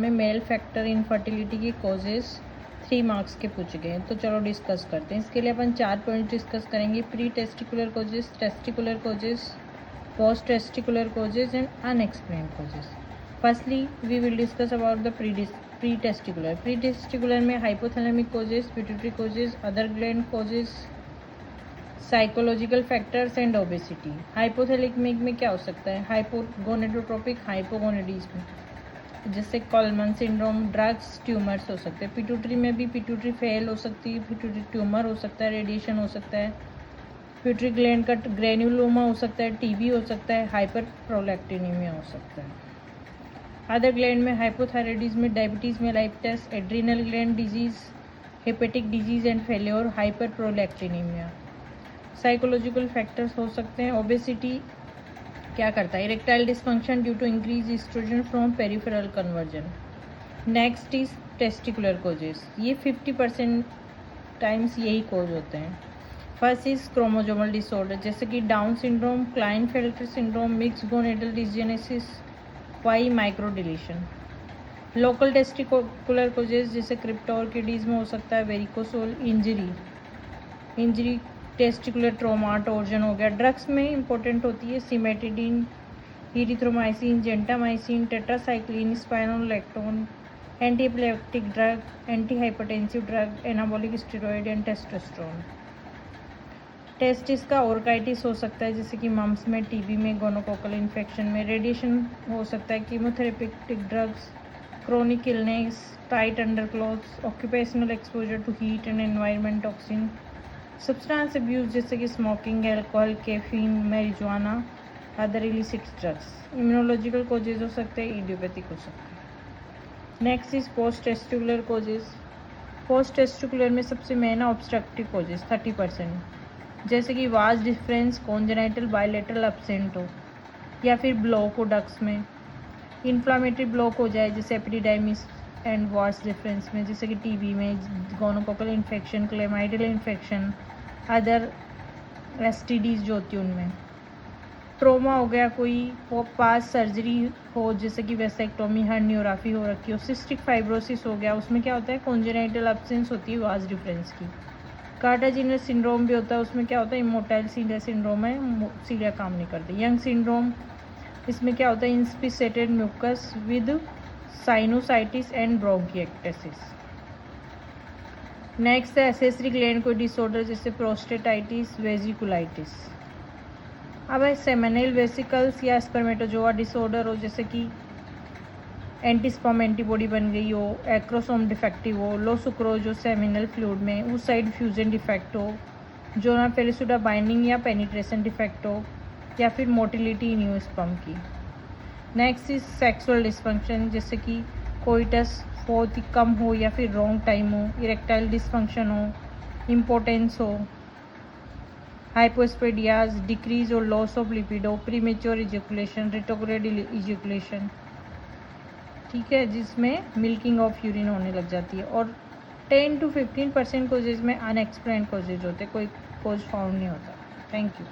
में mail factor infertility की causes 3 marks के पूछे गए हैं। तो चलो डिस्कस करते हैं। इसके लिए अपन 4 पॉइंट डिस्कस करेंगे। Pre testicular causes, testicular causes, post testicular causes and unexplained causes. Firstly we will discuss about the pre testicular. Pre testicular में hypothalamic causes, pituitary causes, other gland causes, psychological factors and obesity. Hypothalamic में क्या हो सकता है? हाइपोगोनेडोट्रोपिक hypogonadism, जैसे कॉलमन syndrome, drugs, tumours हो सकते हैं। पिट्यूटरी में भी पिट्यूटरी फेल हो सकती है, पिट्यूटरी ट्यूमर हो सकता है, रेडिएशन हो सकता है, पिट्यूटरी ग्लैंड का ग्रेन्युलोमा हो सकता है, टीबी हो सकता है, हाइपर प्रोलैक्टिनीमिया हो सकता है। अदर ग्लैंड में हाइपोथायराइडिज्म में डायबिटीज़ में लाइपटेस, adrenal gland disease, hepatic disease and failure, hyper prolactinemia. Psychological factors हो सकते हैं। ओबेसिटी क्या करता है? Erectile dysfunction due to increase estrogen from peripheral conversion. Next is testicular causes. ये 50% टाइम्स यही कॉज होते हैं। फर्स्ट इज क्रोमोजोमल डिसऑर्डर, जैसे कि Down syndrome, Klinefelter syndrome, mix gonadal dysgenesis, Y micro deletion. Local testicular causes जैसे cryptorchidism हो सकता है, varicocele, injury testicular trauma, torsion हो गया। ड्रग्स में इंपॉर्टेंट होती है cimetidine, erythromycin, gentamicin, tetracycline, spironolactone, anti epileptic drug, anti hypertensive drug, anabolic steroid and testosterone. Testis का ऑर्काइटिस हो सकता है, जैसे कि मम्स में, टीबी में, गोनोकोकल इन्फेक्शन में। रेडिएशन हो सकता है, chemotherapeutic drugs, chronic illness, tight underclothes, occupational exposure to heat and environment toxin, substance abuse जैसे कि smoking, alcohol, caffeine, marijuana, other illicit drugs. Immunological causes हो सकते हैं, इडियोपैथिक हो सकते हैं। Next is post testicular causes. Post testicular में सबसे मेन ऑब्स्ट्रक्टिव कॉजेज 30%, जैसे कि vas deferens, congenital bilateral absent हो, या फिर ब्लॉक हो डक्ट्स में, इन्फ्लामेटरी ब्लॉक हो जाए जैसे एपिडिडाइमिस एंड वाज डिफरेंस में, जैसे कि टीबी में, gonococcal infection, chlamydial infection, other STDs जो होती है उनमें। ट्रोमा हो गया, कोई पास सर्जरी हो जैसे कि वेसेक्टोमी, हर्नियोग्राफी हो रखी हो, सिस्टिक फाइब्रोसिस हो गया, उसमें क्या होता है? कॉन्जेनाइटल एब्सेंस होती है वाज डिफरेंस की। कार्टाजिनस सिंड्रोम भी होता है, उसमें क्या होता है? इमोटाइल सीलिया सिंड्रोम है, सीलिया काम नहीं करती। यंग सिंड्रोम, इसमें क्या होता है? Inspissated mucus with sinusitis and bronchiectasis. Next है एसेसरी ग्लैंड कोई डिसऑर्डर जैसे प्रोस्टेटाइटिस, वेजिकुलाइटिस। अब है सेमिनल वेसिकल्स या स्पर्मेटोजोआ डिसऑर्डर हो, जैसे कि एंटीस्पर्म एंटीबॉडी बन गई हो, एक्रोसोम डिफेक्टिव हो, लो सुक्रोज हो सेमिनल फ्लूइड में, उस साइड फ्यूजन डिफेक्ट हो, जोना पेरिसुडा बाइंडिंग या पेनिट्रेशन डिफेक्ट हो, या फिर मोटिलिटी इन स्पर्म की। नेक्स्ट इज सेक्सुअल डिस्फंक्शन, जैसे कि कोइटस बहुत ही कम हो या फिर रॉन्ग टाइम हो, इरेक्टाइल डिस्फंक्शन हो, इम्पोर्टेंस हो, हाइपोस्पेडियाज, डिक्रीज और loss of libido, premature ejaculation, retrograde ejaculation, ठीक है, जिसमें मिल्किंग ऑफ यूरिन होने लग जाती है। और 10 to 15% कोजेज में अनएक्सप्लेन्ड कोजेज होते, कोई कोज फाउंड नहीं होता। Thank you.